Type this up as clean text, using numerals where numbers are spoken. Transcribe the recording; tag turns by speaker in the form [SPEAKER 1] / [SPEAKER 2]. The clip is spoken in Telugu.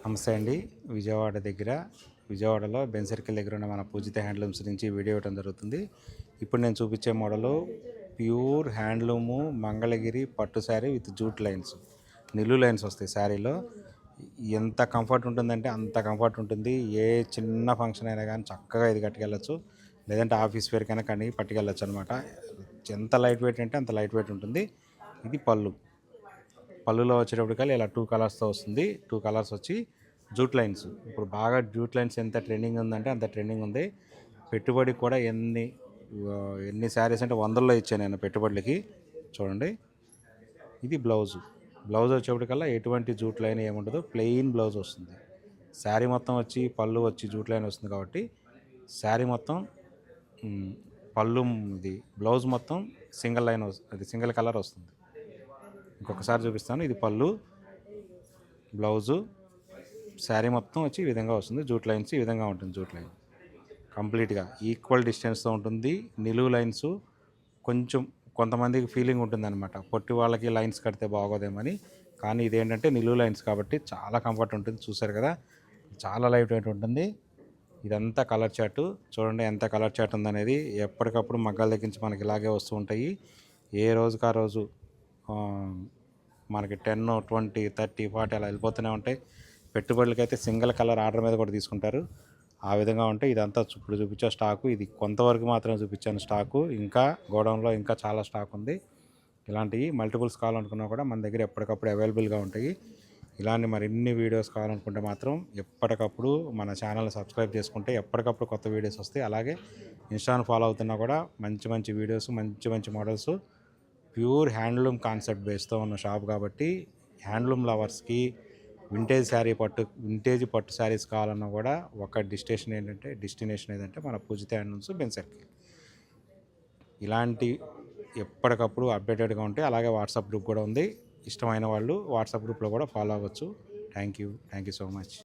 [SPEAKER 1] నమస్తే అండి. విజయవాడలో బెన్ సర్కిల్ దగ్గర ఉన్న మన పూజిత హ్యాండ్లూమ్స్ నుంచి వీడియో ఇవ్వడం జరుగుతుంది. ఇప్పుడు నేను చూపించే మోడలు ప్యూర్ హ్యాండ్లూము మంగళగిరి పట్టు శారీ విత్ జూట్ లైన్స్, నిలువు లైన్స్ వస్తాయి శారీలో. ఎంత కంఫర్ట్ ఉంటుందంటే అంత కంఫర్ట్ ఉంటుంది. ఏ చిన్న ఫంక్షన్ అయినా కానీ చక్కగా ఇది కట్టుకెళ్ళచ్చు, లేదంటే ఆఫీస్ వేర్కైనా కానీ పట్టుకెళ్ళచ్చు అనమాట. ఎంత లైట్ వెయిట్ అంటే అంత లైట్ వెయిట్ ఉంటుంది. ఇది పళ్ళులో వచ్చేటప్పటికల్లా ఇలా 2 కలర్స్తో వస్తుంది. 2 కలర్స్ వచ్చి జూట్ లైన్స్. ఇప్పుడు బాగా జూట్ లైన్స్ ఎంత ట్రెండింగ్ ఉందంటే అంత ట్రెండింగ్ ఉంది. పెట్టుబడి కూడా ఎన్ని శారీస్ అంటే వందల్లో ఇచ్చాను నేను పెట్టుబడులకి. చూడండి, ఇది బ్లౌజ్ వచ్చేప్పటికల్లా ఎటువంటి జూట్ లైన్ ఏముండదు, ప్లెయిన్ బ్లౌజ్ వస్తుంది. శారీ మొత్తం వచ్చి పళ్ళు వచ్చి జూట్ లైన్ వస్తుంది కాబట్టి శారీ మొత్తం పళ్ళు ఇది బ్లౌజ్ మొత్తం సింగిల్ లైన్ అది సింగిల్ కలర్ వస్తుంది. ఇంకొకసారి చూపిస్తాను. ఇది పళ్ళు, బ్లౌజు, శారీ మొత్తం వచ్చి ఈ విధంగా వస్తుంది. జూట్ లైన్స్ ఈ విధంగా ఉంటుంది. జూట్ లైన్ కంప్లీట్గా ఈక్వల్ డిస్టెన్స్తో ఉంటుంది. నిలువు లైన్స్ కొంతమందికి ఫీలింగ్ ఉంటుందన్నమాట, పొట్టి వాళ్ళకి లైన్స్ కడితే బాగోదేమని. కానీ ఇదేంటంటే నిలువు లైన్స్ కాబట్టి చాలా కంఫర్ట్ ఉంటుంది. చూసారు కదా, చాలా లైట్ వెయిట్ ఉంటుంది. ఇదంతా కలర్ చార్టు. చూడండి ఎంత కలర్ చార్ట్ ఉందనేది. ఎప్పటికప్పుడు మగ్గాల దగ్గరించి మనకి ఇలాగే వస్తూ ఉంటాయి. ఏ రోజుకి ఆ రోజు మనకి 10, 20, 30, 40 అలా వెళ్ళిపోతూనే ఉంటాయి. పెట్టుబడులకైతే సింగిల్ కలర్ ఆర్డర్ మీద కూడా తీసుకుంటారు. ఆ విధంగా ఉంటాయి. ఇదంతా ఇప్పుడు చూపించే స్టాకు. ఇది కొంతవరకు మాత్రమే చూపించాను స్టాకు. ఇంకా గోడౌన్లో ఇంకా చాలా స్టాక్ ఉంది. ఇలాంటివి మల్టిపుల్స్ కావాలనుకున్నా కూడా మన దగ్గర ఎప్పటికప్పుడు అవైలబుల్గా ఉంటాయి. ఇలాంటి మరిన్ని వీడియోస్ కావాలనుకుంటే మాత్రం ఎప్పటికప్పుడు మన ఛానల్ని సబ్స్క్రైబ్ చేసుకుంటే ఎప్పటికప్పుడు కొత్త వీడియోస్ వస్తాయి. అలాగే ఇన్స్టాను ఫాలో అవుతున్నా కూడా మంచి మంచి వీడియోస్, మంచి మంచి మోడల్స్, ప్యూర్ హ్యాండ్లూమ్ కాన్సెప్ట్ బేస్తో ఉన్న షాప్ కాబట్టి హ్యాండ్లూమ్ లవర్స్కి వింటేజ్ పట్టు శారీస్ కావాలన్నా కూడా ఒక డెస్టినేషన్ ఏదంటే మన పూజిత హ్యాండ్లూమ్స్ బెన్ సర్కిల్. ఇలాంటి ఎప్పటికప్పుడు అప్డేటెడ్గా ఉంటాయి. అలాగే వాట్సాప్ గ్రూప్ కూడా ఉంది. ఇష్టమైన వాళ్ళు వాట్సాప్ గ్రూప్లో కూడా ఫాలో అవ్వచ్చు. Thank you so much.